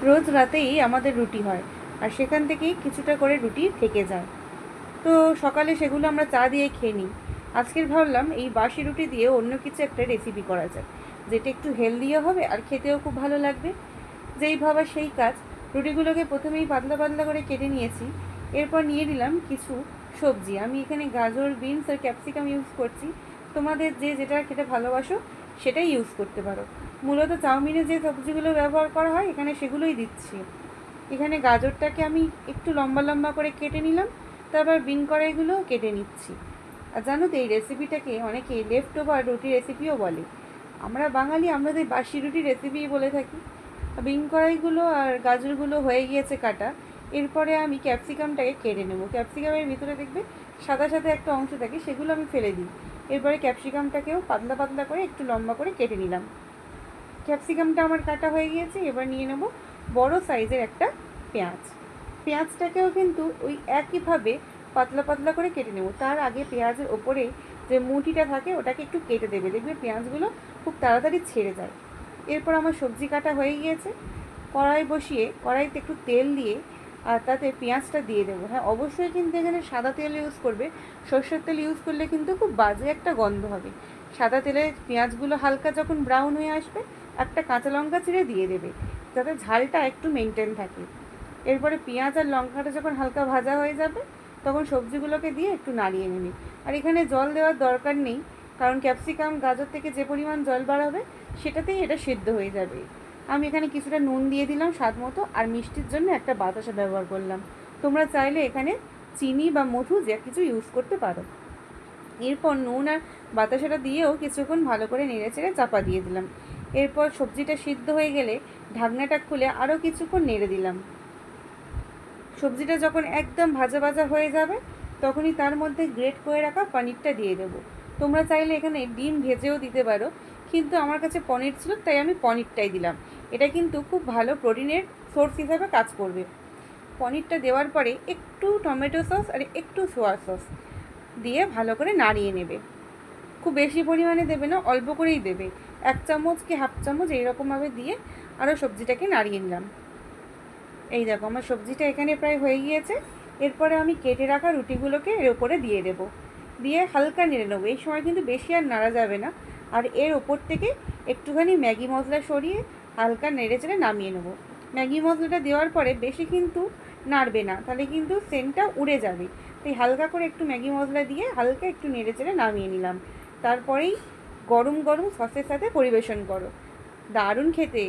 রোজ রাতেই আমাদের রুটি হয়, আর সেখান থেকেই কিছুটা করে রুটি থেকে যায়। তো সকালে সেগুলো আমরা চা দিয়ে খেয়ে নিই। আজকের ভাবলাম এই বাসি রুটি দিয়ে অন্য কিছু একটা রেসিপি করা যায়, যেটা একটু হেলদিও হবে আর খেতেও খুব ভালো লাগবে। যেই ভাবা সেই কাজ। রুটিগুলোকে প্রথমেই পাতলা পাতলা করে কেটে নিয়েছি। এরপর নিয়ে নিলাম কিছু সবজি। আমি এখানে গাজর, বিনস আর ক্যাপসিকাম ইউজ করছি। তোমাদের যে যেটা খেতে ভালোবাসো সেটাই ইউজ করতে পারো। মূলত চাউমিনে যে সবজিগুলো ব্যবহার করা হয় এখানে সেগুলোই দিচ্ছি। এখানে গাজরটাকে আমি একটু লম্বা লম্বা করে কেটে নিলাম, তারপর বিন কড়াইগুলোও কেটে নিচ্ছি। আর জানো তো, এই রেসিপিটাকে অনেকে লেফট ওভার রুটি রেসিপিও বলে। আমরা বাঙালি আমাদের বাসি রুটি রেসিপিই বলে থাকি। বিন কড়াইগুলো আর গাজরগুলো হয়ে গিয়েছে কাটা। এরপরে আমি ক্যাপসিকামটাকে কেটে নেব। ক্যাপসিকামের ভিতরে দেখবে সাদা সাদা একটা অংশ থাকে, সেগুলো আমি ফেলে দিই। এরপরে ক্যাপসিকামটাকেও পাতলা পাতলা করে একটু লম্বা করে কেটে নিলাম। ক্যাপসিকামটা আমার কাটা হয়ে গিয়েছে। এবার নিয়ে নেব বড় সাইজের একটা পেঁয়াজ। পেঁয়াজটাকেও কিন্তু ওই একইভাবে পাতলা পাতলা করে কেটে নেব। তার আগে পেঁয়াজের ওপরে যে মুঠিটা থাকে ওটাকে একটু কেটে দেবে, দেখবে পেঁয়াজগুলো খুব তাড়াতাড়ি ছেড়ে যায়। এরপর আমার সবজি কাটা হয়ে গিয়েছে। কড়াই বসিয়ে কড়াইতে একটু তেল দিয়ে আর তাতে পেঁয়াজটা দিয়ে দেবো। হ্যাঁ, অবশ্যই কিন্তু এখানে সাদা তেল ইউজ করবে। সর্ষের তেল ইউজ করলে কিন্তু খুব বাজে একটা গন্ধ হবে। সাদা তেলে পেঁয়াজগুলো হালকা যখন ব্রাউন হয়ে আসবে, একটা কাঁচা লঙ্কা চিড়ে দিয়ে দেবে, যাতে ঝালটা একটু মেনটেন থাকে। এরপরে পেঁয়াজ আর লঙ্কাটা যখন হালকা ভাজা হয়ে যাবে, তখন সবজিগুলোকে দিয়ে একটু নাড়িয়ে নেবে। আর এখানে জল দেওয়ার দরকার নেই, কারণ ক্যাপসিকাম গাজর থেকে যে পরিমাণ জল বার হবে সেটাতেই এটা সিদ্ধ হয়ে যাবে। আমি এখানে কিছুটা নুন দিয়ে দিলাম স্বাদ মতো, আর মিষ্টির জন্য একটা বাতাসা ব্যবহার করলাম। তোমরা চাইলে এখানে চিনি বা মধু যে কিছু ইউজ করতে পারো। এরপর নুন আর বাতাসাটা দিয়েও কিছুক্ষণ ভালো করে নেড়ে চেড়ে চাপা দিয়ে দিলাম। এরপর সবজিটা সিদ্ধ হয়ে গেলে ঢাকনাটা খুলে আরও কিছুক্ষণ নেড়ে দিলাম। সবজিটা যখন একদম ভাজা ভাজা হয়ে যাবে, তখনই তার মধ্যে গ্রেট করে রাখা পনিরটা দিয়ে দেবো। তোমরা চাইলে এখানে ডিম ভেজেও দিতে পারো, কিন্তু আমার কাছে পনির ছিল তাই আমি পনিরটাই দিলাম। এটা কিন্তু খুব ভালো প্রোটিনের সোর্স হিসাবে কাজ করবে। পনিরটা দেওয়ার পরে একটু টমেটো সস আর একটু সোয়া সস দিয়ে ভালো করে নাড়িয়ে নেবে। খুব বেশি পরিমাণে দেবে না, অল্প করেই দেবে। 1 চামচ কি হাফ চামচ এইরকমভাবে দিয়ে আরও সবজিটাকে নাড়িয়ে নিলাম। এই দেখো আমার সবজিটা এখানে প্রায় হয়ে গিয়েছে। এরপরে আমি কেটে রাখা রুটিগুলোকে এর ওপরে দিয়ে দেবো, দিয়ে হালকা নেড়ে নেবো। এই সময় কিন্তু বেশি আর নাড়া যাবে না। আর এর ওপর থেকে একটুখানি ম্যাগি মশলা সরিয়ে হালকা নেড়ে চেড়ে নামিয়ে নেবো। ম্যাগি মশলাটা দেওয়ার পরে বেশি কিন্তু নাড়বে না, তাহলে কিন্তু সেন্টটা উড়ে যাবে। তাই হালকা করে একটু ম্যাগি মশলা দিয়ে হালকা একটু নেড়ে চেড়ে নামিয়ে নিলাম। তারপরেই গরম গরম সসের সাথে পরিবেশন করো। দারুণ খেতে।